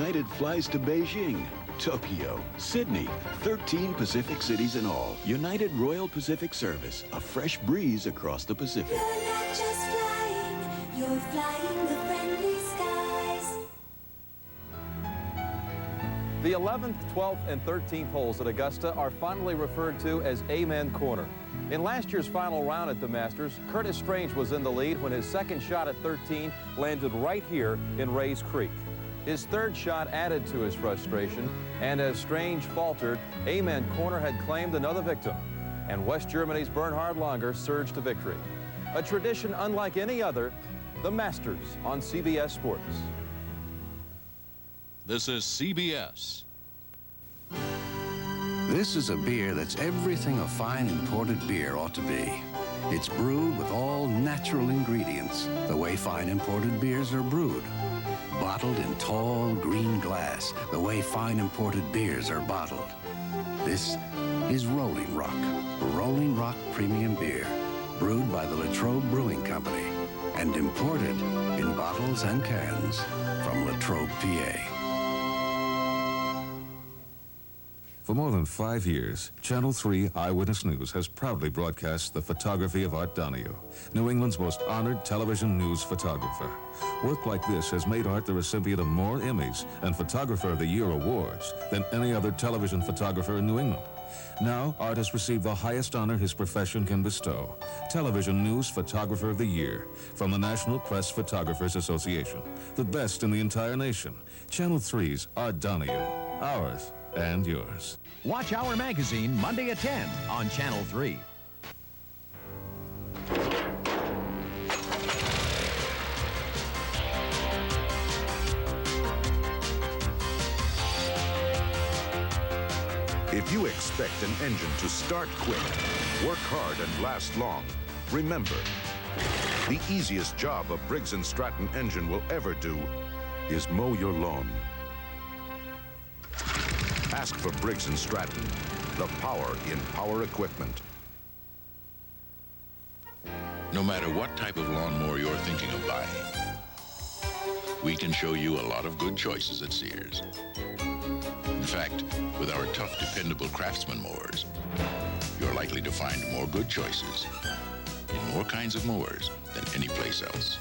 United flies to Beijing, Tokyo, Sydney, 13 Pacific cities in all. United Royal Pacific Service, a fresh breeze across the Pacific. You're not just flying, you're flying the friendly skies. The 11th, 12th, and 13th holes at Augusta are finally referred to as Amen Corner. In last year's final round at the Masters, Curtis Strange was in the lead when his second shot at 13 landed right here in Rays Creek. His third shot added to his frustration, and as Strange faltered, Amen Corner had claimed another victim, and West Germany's Bernhard Langer surged to victory. A tradition unlike any other, the Masters on CBS Sports. This is CBS. This is a beer that's everything a fine imported beer ought to be. It's brewed with all natural ingredients, the way fine imported beers are brewed. Bottled in tall green glass, the way fine imported beers are bottled. This is Rolling Rock Premium Beer, brewed by the Latrobe Brewing Company and imported in bottles and cans from Latrobe, PA. For more than 5 years, Channel 3 Eyewitness News has proudly broadcast the photography of Art Donahue, New England's most honored television news photographer. Work like this has made Art the recipient of more Emmys and Photographer of the Year awards than any other television photographer in New England. Now, Art has received the highest honor his profession can bestow, Television News Photographer of the Year, from the National Press Photographers Association, the best in the entire nation. Channel 3's Art Donahue, ours and yours. Watch Our Magazine Monday at 10 on Channel 3. If you expect an engine to start quick, work hard, and last long, remember, the easiest job a Briggs & Stratton engine will ever do is mow your lawn. Ask for Briggs & Stratton, the power in power equipment. No matter what type of lawnmower you're thinking of buying, we can show you a lot of good choices at Sears. In fact, with our tough, dependable Craftsman mowers, you're likely to find more good choices in more kinds of mowers than any place else.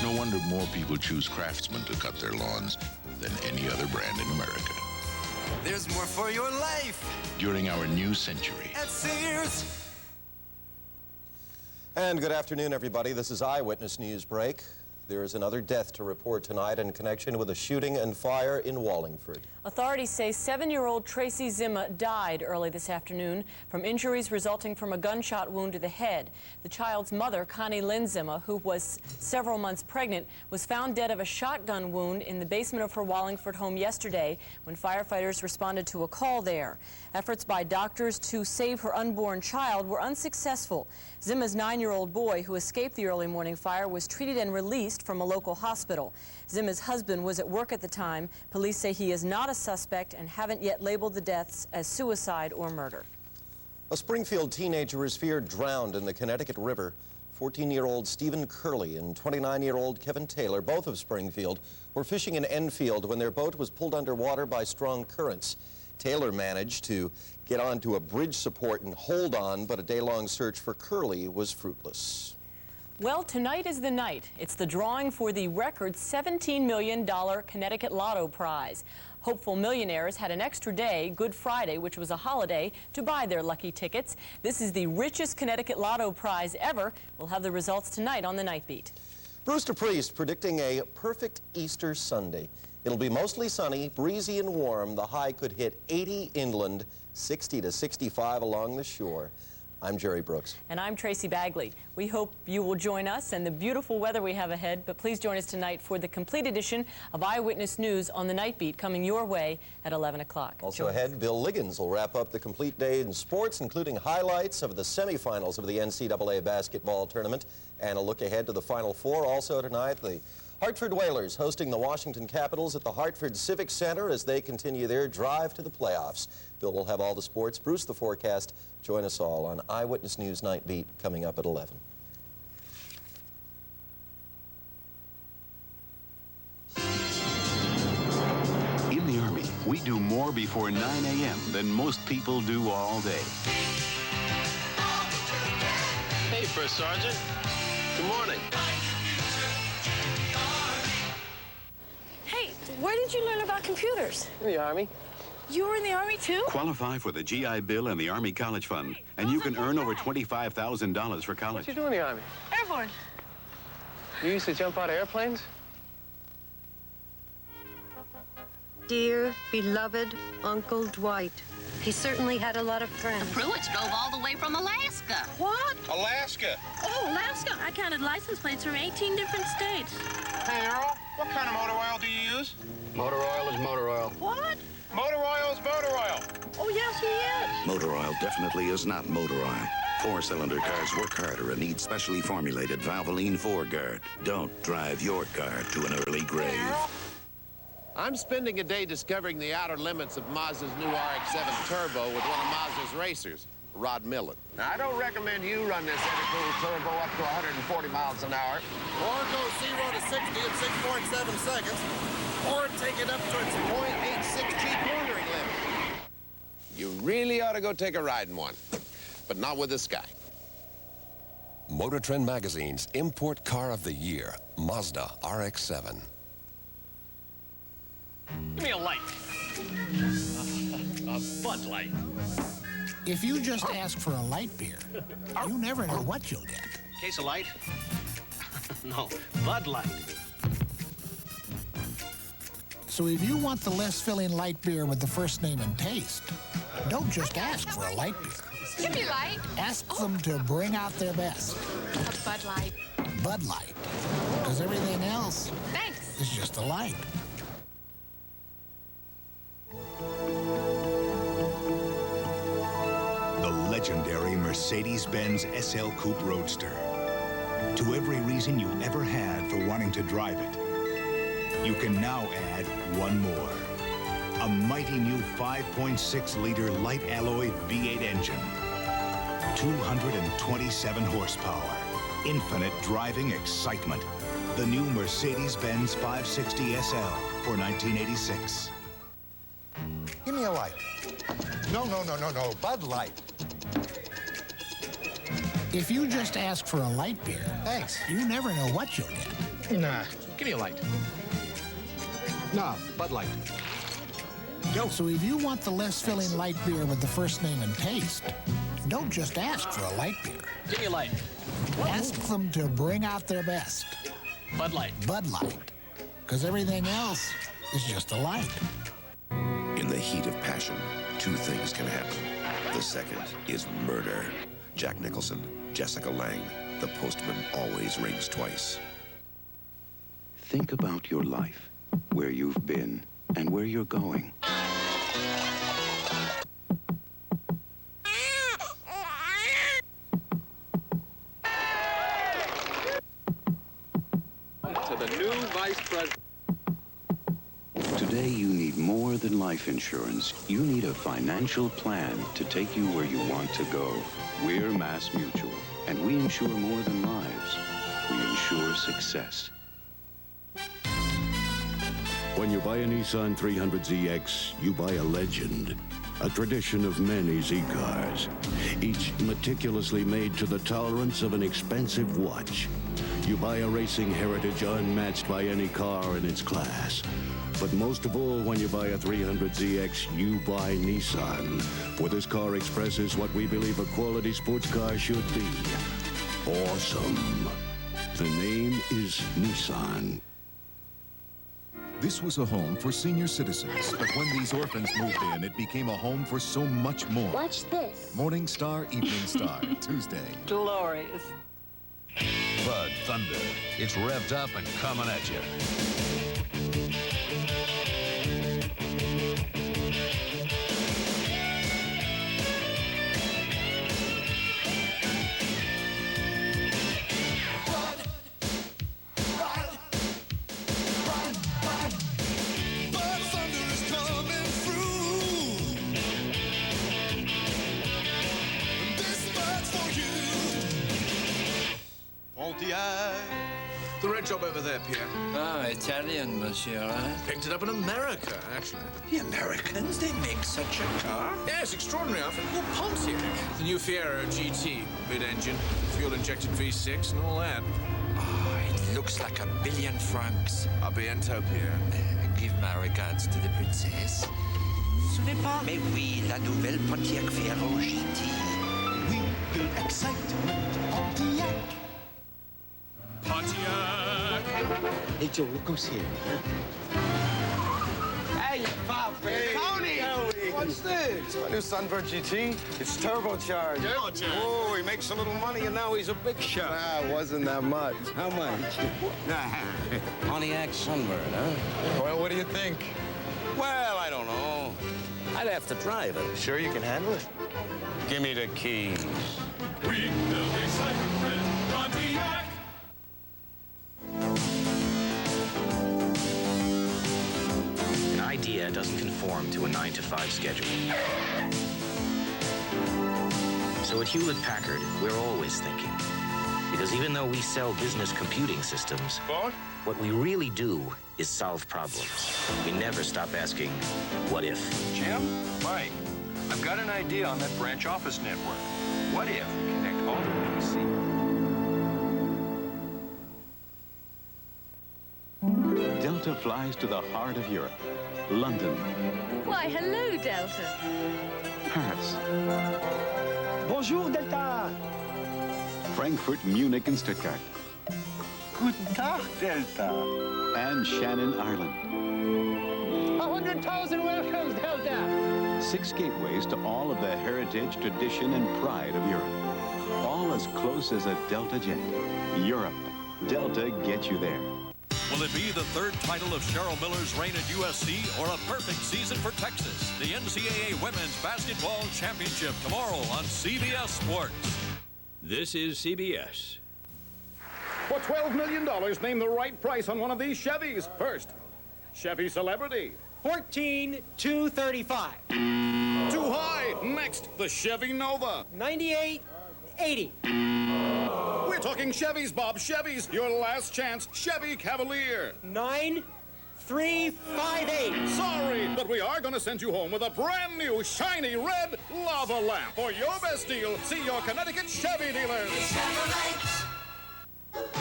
No wonder more people choose Craftsman to cut their lawns than any other brand in America. There's more for your life During our new century. at Sears. And good afternoon, everybody. This is Eyewitness News Break. There is another death to report tonight in connection with a shooting and fire in Wallingford. Authorities say 7-year-old Tracy Zimma died early this afternoon from injuries resulting from a gunshot wound to the head. The child's mother, Connie Lynn Zimma, who was several months pregnant, was found dead of a shotgun wound in the basement of her Wallingford home yesterday when firefighters responded to a call there. Efforts by doctors to save her unborn child were unsuccessful. Zimma's 9-year-old boy, who escaped the early morning fire, was treated and released from a local hospital. Zimma's husband was at work at the time. Police say he is not a suspect and haven't yet labeled the deaths as suicide or murder. A Springfield teenager is feared drowned in the Connecticut River. 14-year-old Stephen Curley and 29-year-old Kevin Taylor, both of Springfield, were fishing in Enfield when their boat was pulled underwater by strong currents. Taylor managed to get onto a bridge support and hold on, but a day-long search for Curley was fruitless. Well, tonight is the night. It's the drawing for the record $17 million Connecticut Lotto prize. Hopeful millionaires had an extra day, Good Friday, which was a holiday, to buy their lucky tickets. This is the richest Connecticut Lotto prize ever. We'll have the results tonight on the Night Beat. Brewster Priest predicting a perfect Easter Sunday. It'll be mostly sunny, breezy and warm. The high could hit 80 inland, 60 to 65 along the shore. I'm Jerry Brooks. And I'm Tracy Bagley. We hope you will join us and the beautiful weather we have ahead, but please join us tonight for the complete edition of Eyewitness News on the Night Beat, coming your way at 11 o'clock. Also ahead, Bill Liggins will wrap up the complete day in sports, including highlights of the semifinals of the NCAA basketball tournament and a look ahead to the Final Four. Also tonight, the Hartford Whalers hosting the Washington Capitals at the Hartford Civic Center as they continue their drive to the playoffs. Bill will have all the sports. Bruce, the forecast. Join us all on Eyewitness News Night Beat coming up at 11. more before 9 a.m. than most people do all day. Hey, First Sergeant. Good morning. Hey, where did you learn about computers? In the Army. You were in the Army, too? Qualify for the GI Bill and the Army College Fund, and you can earn over $25,000 for college. What you do in the Army? Airborne. You used to jump out of airplanes? Dear, beloved Uncle Dwight. He certainly had a lot of friends. The Pruitts drove all the way from Alaska. What? Alaska. Oh, Alaska. I counted license plates from 18 different states. Hey, Earl, what kind of motor oil do you use? Motor oil is motor oil. What? Motor oil is motor oil. Oh, yes, he is. Motor oil definitely is not motor oil. Four-cylinder cars work harder and need specially formulated Valvoline 4-Guard. Don't drive your car to an early grave. I'm spending a day discovering the outer limits of Mazda's new RX-7 Turbo with one of Mazda's racers, Rod Millen. Now, I don't recommend you run this Epicool Turbo up to 140 miles an hour, or go 0 to 60 in 6.7 seconds, or take it up to its .86 G cornering limit. You really ought to go take a ride in one, but not with this guy. Motor Trend Magazine's Import Car of the Year, Mazda RX-7. Give me a light. A Bud Light. If you just ask for a light beer, you never know what you'll get. Case of light? No, Bud Light. So if you want the less filling light beer with the first name and taste, don't just ask for a light beer. Give me light. Ask them to bring out their best. A Bud Light. Bud Light. Because everything else Thanks. is just a light. The legendary Mercedes-Benz SL Coupe Roadster. To every reason you ever had for wanting to drive it, you can now add one more. A mighty new 5.6-liter light alloy V8 engine. 227 horsepower. Infinite driving excitement. The new Mercedes-Benz 560 SL for 1986. Give me a light. No, Bud Light. If you just ask for a light beer, Thanks. you never know what you'll get. Nah, give me a light. No, Bud Light. So if you want the less filling light beer with the first name and taste, don't just ask for a light beer. Give me a light. Ask them to bring out their best. Bud Light. Bud Light. Because everything else is just a light. In the heat of passion, two things can happen. The second is murder. Jack Nicholson, Jessica Lange. The postman always rings twice. Think about your life, where you've been, and where you're going. To the new Vice President. Today, you need more than life insurance. You need a financial plan to take you where you want to go. We're Mass Mutual, and we insure more than lives. We insure success. When you buy a Nissan 300ZX, you buy a legend, a tradition of many Z-cars, each meticulously made to the tolerance of an expensive watch. You buy a racing heritage unmatched by any car in its class. But most of all, when you buy a 300ZX, you buy Nissan. For this car expresses what we believe a quality sports car should be. Awesome. The name is Nissan. This was a home for senior citizens, but when these orphans moved in, it became a home for so much more. Watch this. Morning Star, Evening Star, Tuesday. Glorious. Bud Thunder. It's revved up and coming at you. Faulty eye, The red job over there, Pierre. Ah, Italian, monsieur, huh? Picked it up in America, actually. The Americans, they make such a car? Yes, extraordinary outfit called Pontiac. The new Fiero GT, mid-engine, fuel-injected V6 and all that. Oh, it looks like $1 billion francs. A bientôt, Pierre. Give my regards to the princess. Ce n'est pas... Mais oui, la nouvelle Pontiac Fiero GT. We build excitement, Pontiac. Pontiac! Hey, Joe, look who's here. Hey, Bob, Tony! What's this? It's my new Sunbird GT. It's turbocharged. Turbocharged? Oh, he makes a little money, and now he's a big shot. Nah, it wasn't that much. How much? Pontiac Sunbird, huh? Well, what do you think? Well, I don't know. I'd have to drive it. Sure you can handle it? Give me the keys. We build excitement with Pontiac. An idea doesn't conform to a 9-to-5 schedule. So at Hewlett-Packard, we're always thinking. Because even though we sell business computing systems, what we really do is solve problems. We never stop asking, what if? Jim? Mike, I've got an idea on that branch office network. What if we connect all the PCs? Delta flies to the heart of Europe. London. Why, hello, Delta. Paris. Bonjour, Delta. Frankfurt, Munich, and Stuttgart. Guten Tag, Delta. And Shannon, Ireland. 100,000 welcomes, Delta. 6 gateways to all of the heritage, tradition, and pride of Europe. All as close as a Delta jet. Europe. Delta gets you there. Will it be the third title of Cheryl Miller's reign at USC or a perfect season for Texas? The NCAA Women's Basketball Championship tomorrow on CBS Sports. This is CBS. For $12 million, name the right price on one of these Chevys. First, Chevy Celebrity. $14,235. Too high. Next, the Chevy Nova. $98.80. We're talking Chevys, Bob. Chevys. Your last chance. Chevy Cavalier. $9,358. Sorry, but we are going to send you home with a brand new shiny red lava lamp. For your best deal, see your Connecticut Chevy dealers.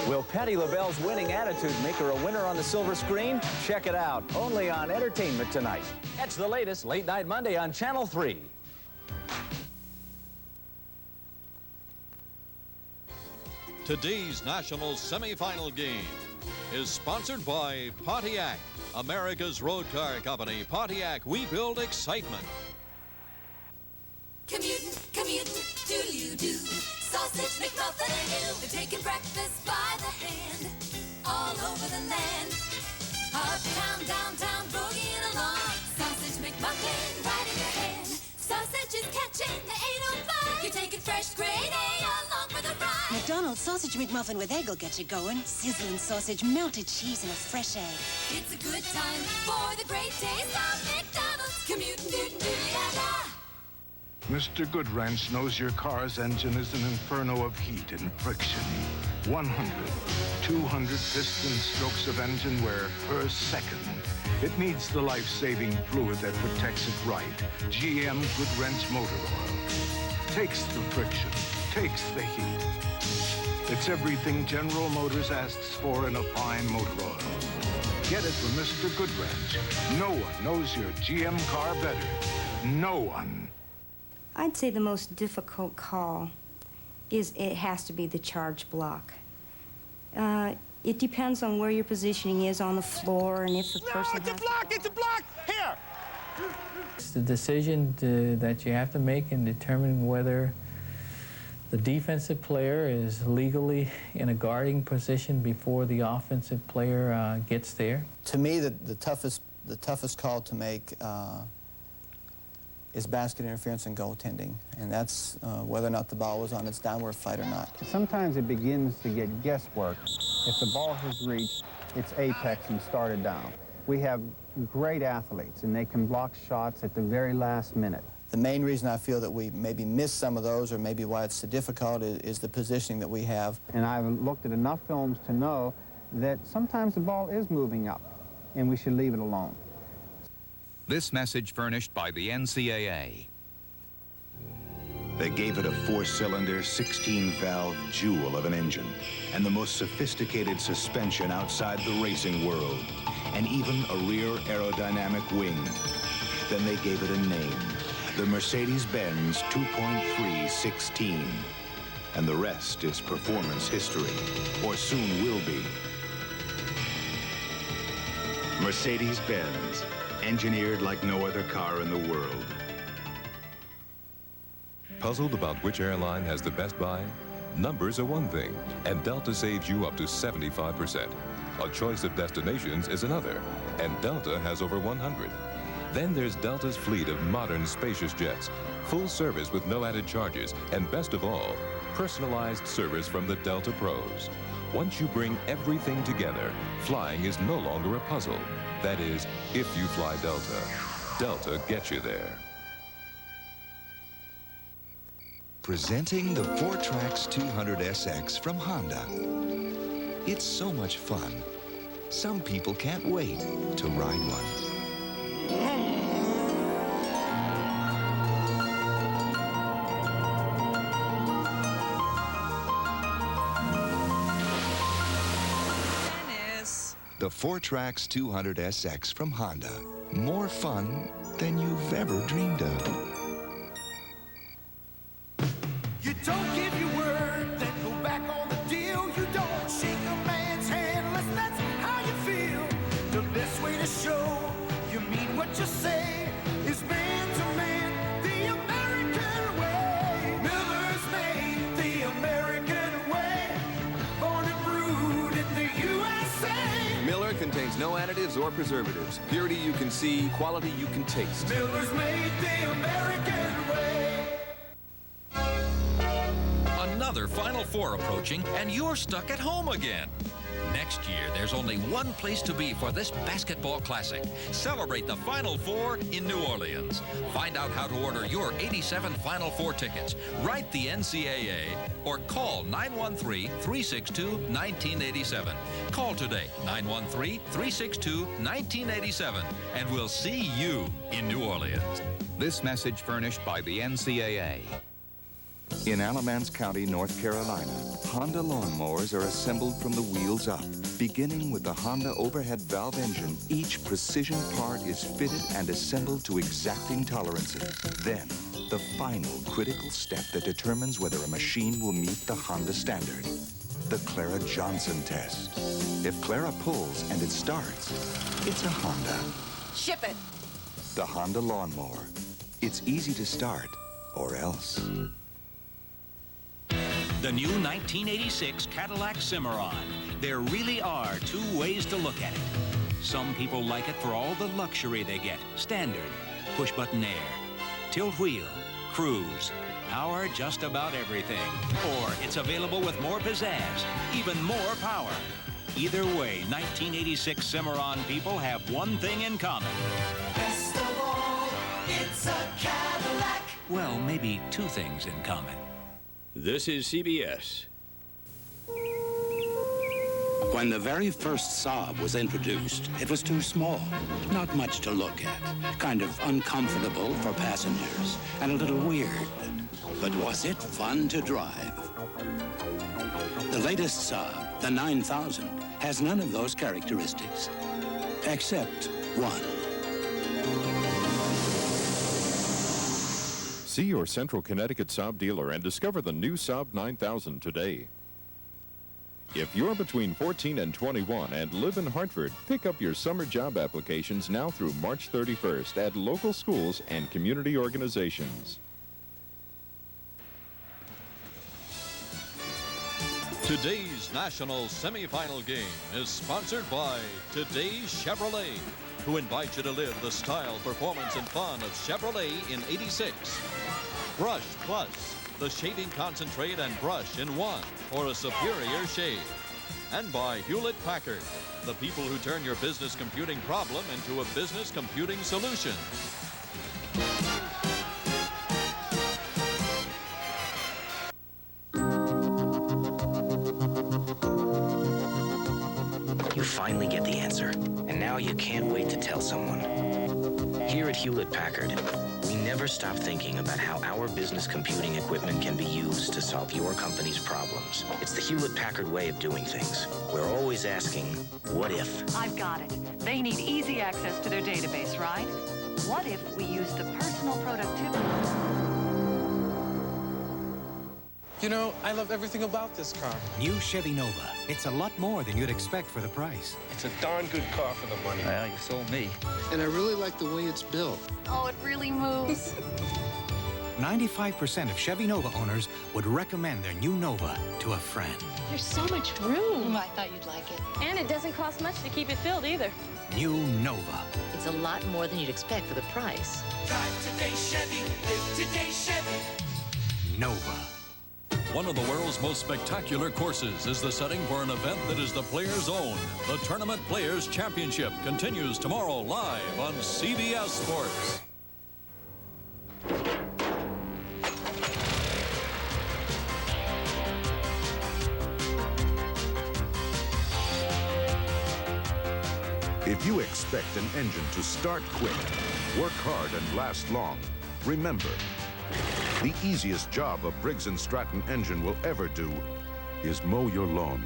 Will Patti LaBelle's winning attitude make her a winner on the silver screen? Check it out, only on Entertainment Tonight. Catch the latest Late Night Monday on Channel 3. Today's national semifinal game is sponsored by Pontiac, America's road car company. Pontiac, we build excitement. Commuting, do-you-do. Sausage McMuffin and you. They're taking breakfast by the hand. All over the land. Uptown, downtown, boogieing along. Sausage McMuffin right in your hand. Sausage is catching the 805. You're taking fresh grade A along for the ride. McDonald's Sausage McMuffin with egg will get you going. Sizzling sausage, melted cheese, and a fresh egg. It's a good time for the great taste of McDonald's. Commuting, do-you-do. Mr. Goodwrench knows your car's engine is an inferno of heat and friction. 100, 200 piston strokes of engine wear per second. It needs the life-saving fluid that protects it right. GM Goodwrench Motor Oil. Takes the friction, takes the heat. It's everything General Motors asks for in a fine motor oil. Get it from Mr. Goodwrench. No one knows your GM car better. No one. I'd say the most difficult call is it has to be the charge block. It depends on where your positioning is on the floor and if the person it's a block! It's a block! Here! It's the decision that you have to make in determining whether the defensive player is legally in a guarding position before the offensive player gets there. To me, the toughest call to make is basket interference and goaltending, and that's whether or not the ball was on its downward flight or not. Sometimes it begins to get guesswork. If the ball has reached its apex and started down. We have great athletes, and they can block shots at the very last minute. The main reason I feel that we maybe miss some of those, or maybe why it's so difficult, is the positioning that we have. And I've looked at enough films to know that sometimes the ball is moving up, and we should leave it alone. This message furnished by the NCAA. They gave it a 4-cylinder, 16-valve jewel of an engine and the most sophisticated suspension outside the racing world, and even a rear aerodynamic wing. Then they gave it a name, the Mercedes-Benz 2.316. And the rest is performance history, or soon will be. Mercedes-Benz, engineered like no other car in the world. Puzzled about which airline has the best buy? Numbers are one thing, and Delta saves you up to 75%. A choice of destinations is another, and Delta has over 100. Then there's Delta's fleet of modern, spacious jets, full service with no added charges, and best of all, personalized service from the Delta Pros. Once you bring everything together, flying is no longer a puzzle. That is, if you fly Delta. Delta gets you there. Presenting the Four-Trax 200SX from Honda. It's so much fun. Some people can't wait to ride one. The Four-Trax 200SX from Honda. More fun than you've ever dreamed of. You don't give your word, then go back on the deal. You don't shake a man's hand unless that's how you feel. The best way to show you mean what you say is man to man, the American way. Miller's made the American way. Born and brewed in the USA. Miller contains no additives or preservatives. Purity you can see, quality you can taste. Miller's made the American way. Another Final Four approaching, and you're stuck at home again. Next year, there's only one place to be for this basketball classic. Celebrate the Final Four in New Orleans. Find out how to order your 87 Final Four tickets. Write the NCAA or call 913-362-1987. Call today, 913-362-1987, and we'll see you in New Orleans. This message furnished by the NCAA. In Alamance County, North Carolina, Honda lawnmowers are assembled from the wheels up. Beginning with the Honda overhead valve engine, each precision part is fitted and assembled to exacting tolerances. Then, the final critical step that determines whether a machine will meet the Honda standard. The Clara Johnson test. If Clara pulls and it starts, it's a Honda. Ship it. The Honda lawnmower. It's easy to start, or else. The new 1986 Cadillac Cimarron. There really are two ways to look at it. Some people like it for all the luxury they get. Standard, push-button air, tilt wheel, cruise, power just about everything. Or it's available with more pizzazz, even more power. Either way, 1986 Cimarron people have one thing in common. Best of all, it's a Cadillac. Well, maybe two things in common. This is CBS. When the very first Saab was introduced, it was too small. Not much to look at. Kind of uncomfortable for passengers, and a little weird. But was it fun to drive? The latest Saab, the 9000, has none of those characteristics. Except one. See your Central Connecticut Saab dealer and discover the new Saab 9000 today. If you're between 14 and 21 and live in Hartford, pick up your summer job applications now through March 31st at local schools and community organizations. Today's national semifinal game is sponsored by Today's Chevrolet, who invites you to live the style, performance, and fun of Chevrolet in '86. Brush Plus, the shaving concentrate and brush in one for a superior shave. And by Hewlett-Packard, the people who turn your business computing problem into a business computing solution. someone. Here at Hewlett-Packard, we never stop thinking about how our business computing equipment can be used to solve your company's problems. It's the Hewlett-Packard way of doing things. We're always asking, what if? I've got it. They need easy access to their database, right? What if we use the personal productivity? You know, I love everything about this car. New Chevy Nova. It's a lot more than you'd expect for the price. It's a darn good car for the money. Well, you sold me. And I really like the way it's built. Oh, it really moves. 95% of Chevy Nova owners would recommend their new Nova to a friend. There's so much room. I thought you'd like it. And it doesn't cost much to keep it filled either. New Nova. It's a lot more than you'd expect for the price. Drive today, Chevy. Live today, Chevy. Nova. One of the world's most spectacular courses is the setting for an event that is the players' own. The Tournament Players Championship continues tomorrow live on CBS Sports. If you expect an engine to start quick, work hard, and last long, remember, the easiest job a Briggs & Stratton engine will ever do is mow your lawn.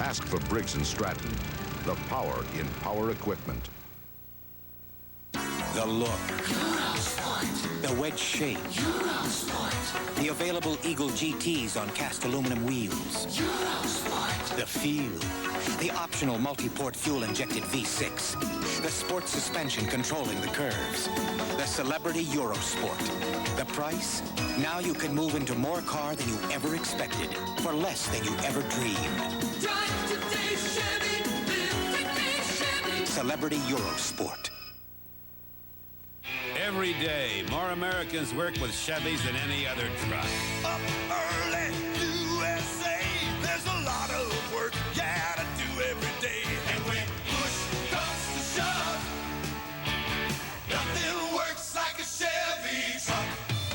Ask for Briggs & Stratton, the power in power equipment. The look. The wedge shape. The available Eagle GTs on cast aluminum wheels. The feel. The optional multi-port fuel-injected V6. The sport suspension controlling the curves. The Celebrity Eurosport. The price? Now you can move into more car than you ever expected for less than you ever dreamed. Drive today, Chevy. Live today, Chevy. Celebrity Eurosport. Every day, more Americans work with Chevys than any other truck. Up early, USA. There's a lot of work you gotta do every day. And when push comes to shove, nothing works like a Chevy truck.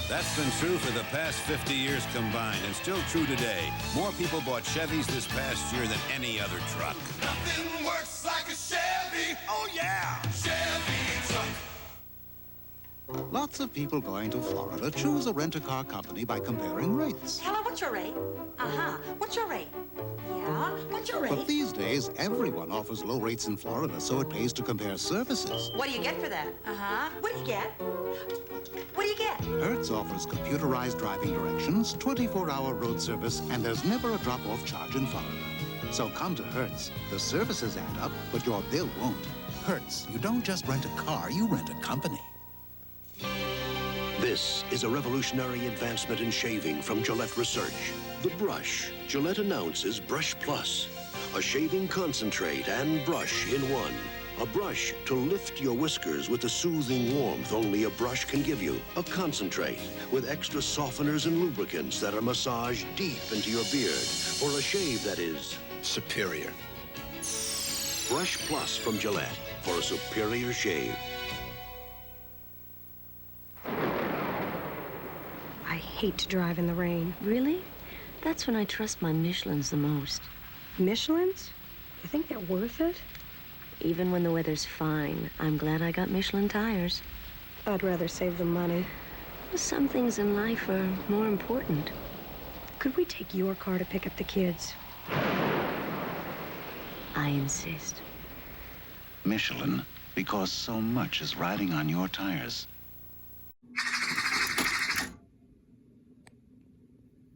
That's been true for the past 50 years combined, and still true today. More people bought Chevys this past year than any other truck. Nothing works like a Chevy. Oh yeah, Chevy truck. Lots of people going to Florida choose a rent-a-car company by comparing rates. Hello, what's your rate? Uh-huh. What's your rate? Yeah, what's your rate? But these days, everyone offers low rates in Florida, so it pays to compare services. What do you get for that? Uh-huh. What do you get? What do you get? Hertz offers computerized driving directions, 24-hour road service, and there's never a drop-off charge in Florida. So come to Hertz. The services add up, but your bill won't. Hertz, you don't just rent a car, you rent a company. This is a revolutionary advancement in shaving from Gillette Research. The brush. Gillette announces Brush Plus, a shaving concentrate and brush in one. A brush to lift your whiskers with the soothing warmth only a brush can give you. A concentrate with extra softeners and lubricants that are massaged deep into your beard for a shave that is superior. Brush Plus from Gillette for a superior shave. I hate to drive in the rain. Really? That's when I trust my Michelins the most. Michelins? You think they're worth it? Even when the weather's fine, I'm glad I got Michelin tires. I'd rather save the money. Some things in life are more important. Could we take your car to pick up the kids? I insist. Michelin, because so much is riding on your tires.